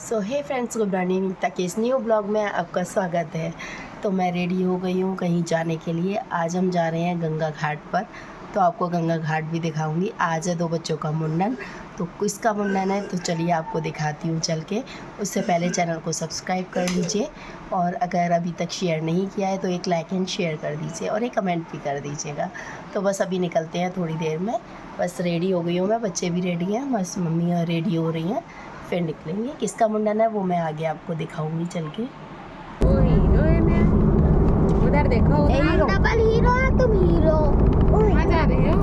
सो हे friends, good morning. तक इस new blog में आपका स्वागत है। तो मैं रेडी हो गई हूँ कहीं जाने के लिए। आज हम जा रहे हैं गंगा घाट पर, तो आपको गंगा घाट भी दिखाऊंगी। आज है 2 बच्चों का मुंडन, तो किसका मुंडन है तो चलिए आपको दिखाती हूँ चल के। उससे पहले चैनल को सब्सक्राइब कर लीजिए, और अगर अभी तक शेयर नहीं किया है तो एक लाइक एंड शेयर कर दीजिए, और एक कमेंट भी कर दीजिएगा। तो बस अभी निकलते हैं थोड़ी देर में। बस रेडी हो गई हूँ मैं, बच्चे भी रेडी हैं, बस मम्मी रेडी हो रही हैं, फिर निकलेंगे। किसका मुंडन है वो मैं आगे आपको दिखाऊंगी चल के। उधर देखो, डबल हीरो है तुम हीरो। कहाँ जा रहे हो?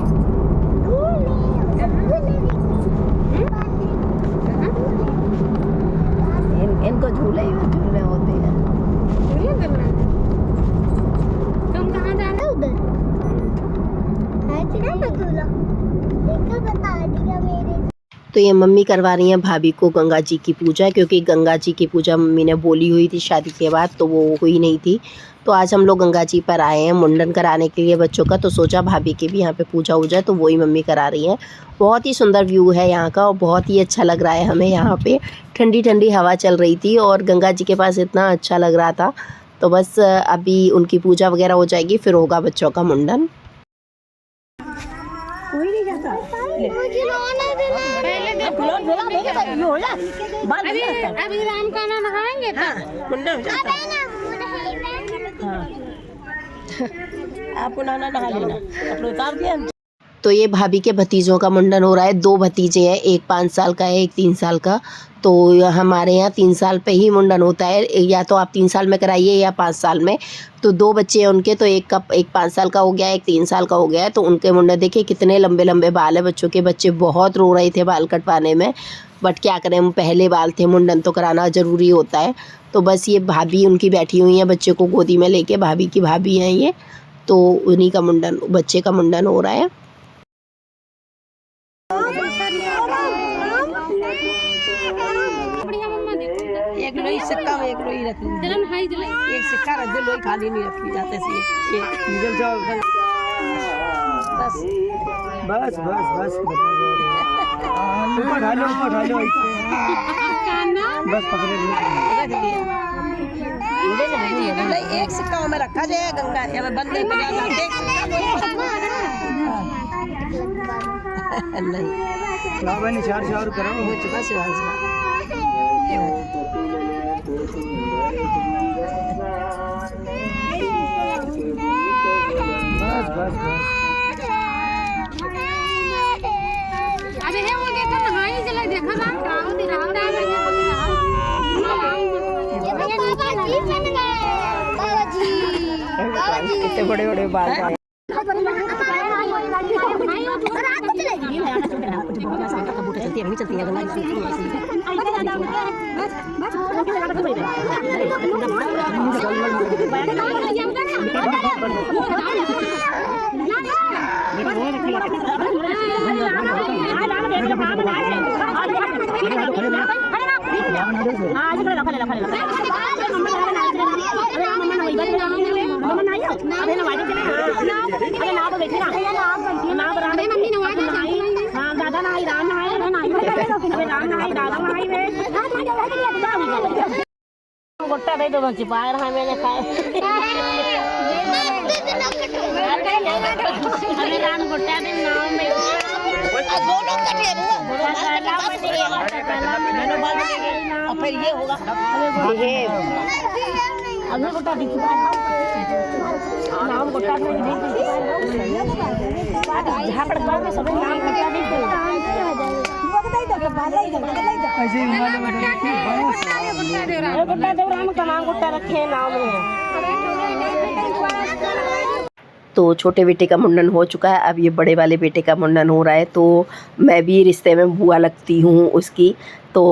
इनको झूले झूले होते हैं। तुम कहाँ जा रहे हो? उधर देखो बता दिया मेरे। तो ये मम्मी करवा रही हैं भाभी को गंगा जी की पूजा, क्योंकि गंगा जी की पूजा मम्मी ने बोली हुई थी शादी के बाद, तो वो हुई नहीं थी। तो आज हम लोग गंगा जी पर आए हैं मुंडन कराने के लिए बच्चों का, तो सोचा भाभी की भी यहाँ पे पूजा हो जाए, तो वही मम्मी करा रही हैं। बहुत ही सुंदर व्यू है यहाँ का, और बहुत ही अच्छा लग रहा है हमें यहाँ पे। ठंडी ठंडी हवा चल रही थी और गंगा जी के पास इतना अच्छा लग रहा था। तो बस अभी उनकी पूजा वगैरह हो जाएगी, फिर होगा बच्चों का मुंडन। अभी राम का नाम नहाएंगे आपको नहा लेना, अपने उतार दिया। तो ये भाभी के भतीजों का मुंडन हो रहा है। 2 भतीजे हैं, एक 5 साल का है, एक 3 साल का। तो हमारे यहाँ 3 साल पे ही मुंडन होता है, या तो आप 3 साल में कराइए या 5 साल में। तो 2 बच्चे हैं उनके, तो एक 5 साल का हो गया, एक 3 साल का हो गया है। तो उनके मुंडन देखिए कितने लंबे लंबे बाल है बच्चों के। बच्चे बहुत रो रहे थे बाल कटवाने में, बट क्या करें, हम पहले बाल थे, मुंडन तो कराना ज़रूरी होता है। तो बस ये भाभी उनकी बैठी हुई हैं बच्चे को गोदी में लेके, भाभी की भाभी हैं ये। तो उन्हीं का मुंडन, बच्चे का मुंडन हो रहा है। एक लोई सिक्का में एक लोई रखी, एक सिक्का रख दे, लोई खाली नहीं रखी जाते से एक जाओ बस बस बस बस ऊपर ढालो ऐसे बस पकड़े रख दिया। एक सिक्का में रखा जाए गंगा या बंदे पे जाते नहीं निशार करो हो चुका सिवान बस बस बस। अरे है वो देखो नहाई चला देखो ना राव दी राव राव कितने बड़े बड़े बाल हैं। चलती है गोट्टा दे दो बच्ची पायर है मैंने खाए अरे राम गोट्टा दे नाम में दोनों कटे और फिर ये होगा अभी गोट्टा दिख नाम गोट्टा जहाँ पर गाँव में सब नाम गोट्टा रखे नाम तो छोटे बेटे का मुंडन हो चुका है, अब ये बड़े वाले बेटे का मुंडन हो रहा है। तो मैं भी रिश्ते में बुआ लगती हूँ उसकी। तो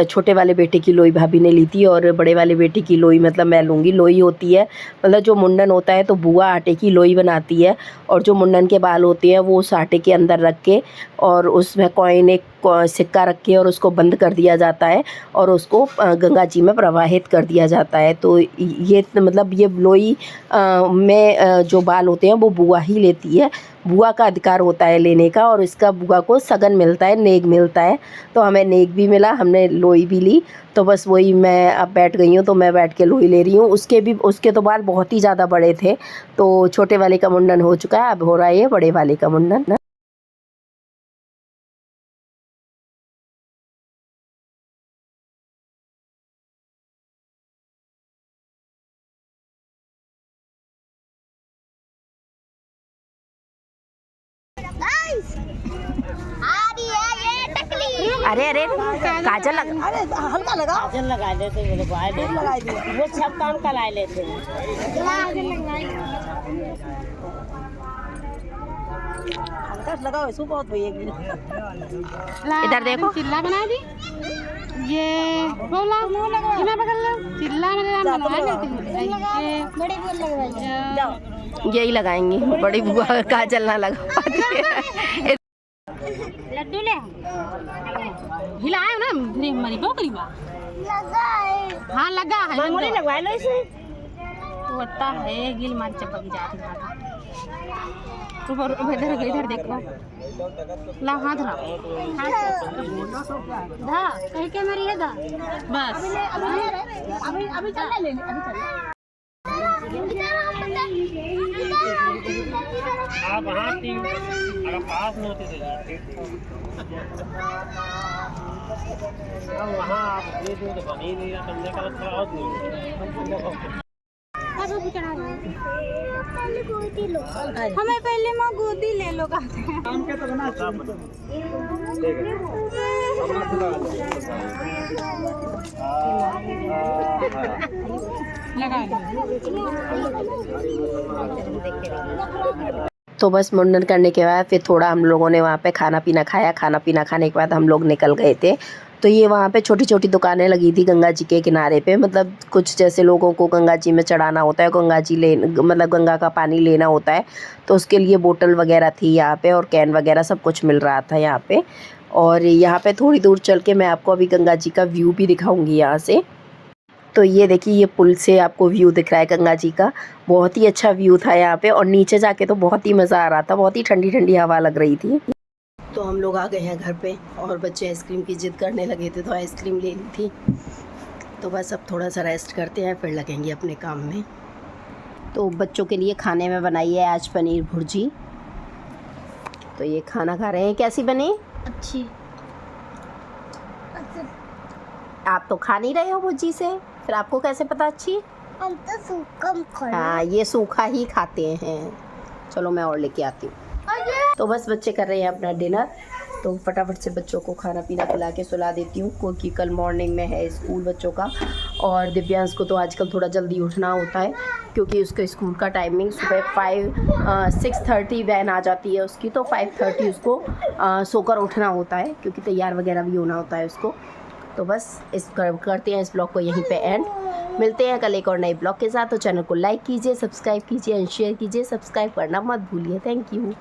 छोटे वाले बेटे की लोई भाभी ने ली थी, और बड़े वाले बेटे की लोई मतलब मैं लूँगी। लोई होती है मतलब जो मुंडन होता है तो बुआ आटे की लोई बनाती है, और जो मुंडन के बाल होते हैं वो उस आटे के अंदर रख के, और उसमें कॉइन एक सिक्का रख के, और उसको बंद कर दिया जाता है, और उसको गंगा जी में प्रवाहित कर दिया जाता है। तो ये मतलब ये लोई में जो बाल होते हैं वो बुआ ही लेती है। बुआ का अधिकार होता है लेने का, और इसका बुआ को सगन मिलता है, नेग मिलता है। तो हमें नेग भी मिला, हमने लोई भी ली। तो बस वही मैं अब बैठ गई हूँ, तो मैं बैठ के लोई ले रही हूँ। उसके तो बाल बहुत ही ज़्यादा बड़े थे, तो छोटे वाले का मुंडन हो चुका है, अब हो रहा है ये बड़े वाले का मुंडन। गाइस आ रही है ये टकली। अरे अरे काजल लगा, अरे हल्का लगा, काजल लगा देते मेरे को आए देते लगाई दिया। वो सब काम करा लेते हैं। हल्का से लगाओ, इसको बहुत भैया। इधर देखो, चिल्ला बना दी ये बोला बिना बगल चिल्ला मेरे नाम बनवा लेते बड़े बोल लगवाइए। यही लगाएंगी, बड़ी बुआ काजल ना लगा पाती है। लड्डू ले हिलाए ना धीरे हमारी बकरी बा लगा है। हाँ लगा है मांगोली लगवा लो इसे। होता है गिल मार चपक जाती है। ऊपर इधर देखो ला हाथ धा कहीं के मरी है धा बस अभी चल ले अभी चल। आप वहाँ थी अगर पास में होते थे वहाँ आप दे दो तो बन ही नहीं रहा, तुमने कहा थोड़ा और दूर। हमें पहले माँ गोदी ले लो कहते हैं। तो बस मुंडन करने के बाद फिर थोड़ा हम लोगों ने वहाँ पे खाना पीना खाया। खाना पीना खाने के बाद हम लोग निकल गए थे। तो ये वहाँ पे छोटी छोटी दुकानें लगी थी गंगा जी के किनारे पे, मतलब कुछ जैसे लोगों को गंगा जी में चढ़ाना होता है, गंगा जी मतलब गंगा का पानी लेना होता है, तो उसके लिए बोतल वगैरह थी यहाँ पे, और कैन वगैरह सब कुछ मिल रहा था यहाँ पे। और यहाँ पे थोड़ी दूर चल के मैं आपको अभी गंगा जी का व्यू भी दिखाऊँगी यहाँ से। तो ये देखिए, ये पुल से आपको व्यू दिख रहा है गंगा जी का, बहुत ही अच्छा व्यू था यहाँ पे। और नीचे जाके तो बहुत ही मज़ा आ रहा था, बहुत ही ठंडी ठंडी हवा लग रही थी। तो हम लोग आ गए हैं घर पे, और बच्चे आइसक्रीम की जिद करने लगे थे, तो आइसक्रीम ले ली थी। तो बस अब थोड़ा सा रेस्ट करते हैं, फिर लगेंगे अपने काम में। तो बच्चों के लिए खाने में बनाई है आज पनीर भुर्जी। तो ये खाना खा रहे हैं। कैसी बनी? अच्छी। आप तो खा नहीं रहे हो भुर्जी से, फिर आपको कैसे पता अच्छी? हम तो सूखा खाए। हाँ, ये सूखा ही खाते हैं। चलो मैं और लेके आती हूँ। तो बस बच्चे कर रहे हैं अपना डिनर, तो फटाफट से बच्चों को खाना पीना खिला के सुला देती हूँ, क्योंकि कल मॉर्निंग में है स्कूल बच्चों का। और दिव्यांश को तो आजकल थोड़ा जल्दी उठना होता है, क्योंकि उसका स्कूल का टाइमिंग सुबह 6:30 वैन आ जाती है उसकी, तो 5:30 उसको सोकर उठना होता है, क्योंकि तैयार वगैरह भी होना होता है उसको। तो बस करते हैं इस ब्लॉग को यहीं पे एंड। मिलते हैं कल एक और नए ब्लॉग के साथ। तो चैनल को लाइक कीजिए, सब्सक्राइब कीजिए एंड शेयर कीजिए। सब्सक्राइब करना मत भूलिए। Thank you.